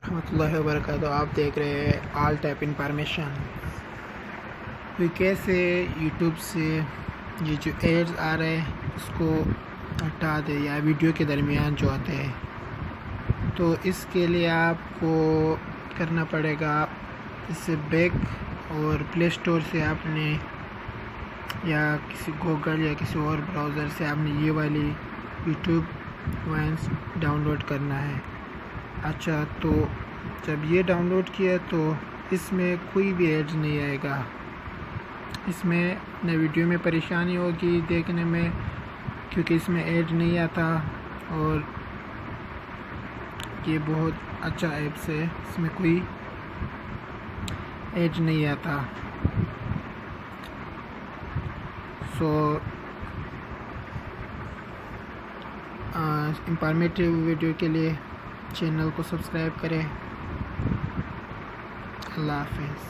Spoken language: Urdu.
ورحمۃ اللہ وبرکاتہ. آپ دیکھ رہے ہیں آل ٹیپ انفارمیشن. تو کیسے یوٹیوب سے یہ جو ایڈز آ رہے ہیں اس کو ہٹا دے یا ویڈیو کے درمیان جو آتے ہیں، تو اس کے لیے آپ کو کرنا پڑے گا اس سے بیک اور پلے اسٹور سے آپ نے یا کسی گوگل یا کسی اور براؤزر سے آپ نے یہ والی یوٹیوب وائنس ڈاؤن لوڈ کرنا ہے. اچھا، تو جب یہ ڈاؤن لوڈ کیا تو اس میں کوئی بھی ایڈ نہیں آئے گا. اس میں نہ ویڈیو میں پریشانی ہوگی دیکھنے میں کیونکہ اس میں ایڈ نہیں آتا، اور یہ بہت اچھا ایپس ہے، اس میں کوئی ایڈ نہیں آتا. انفارمیٹیو ویڈیو کے لیے چینل کو سبسکرائب کریں. اللہ حافظ.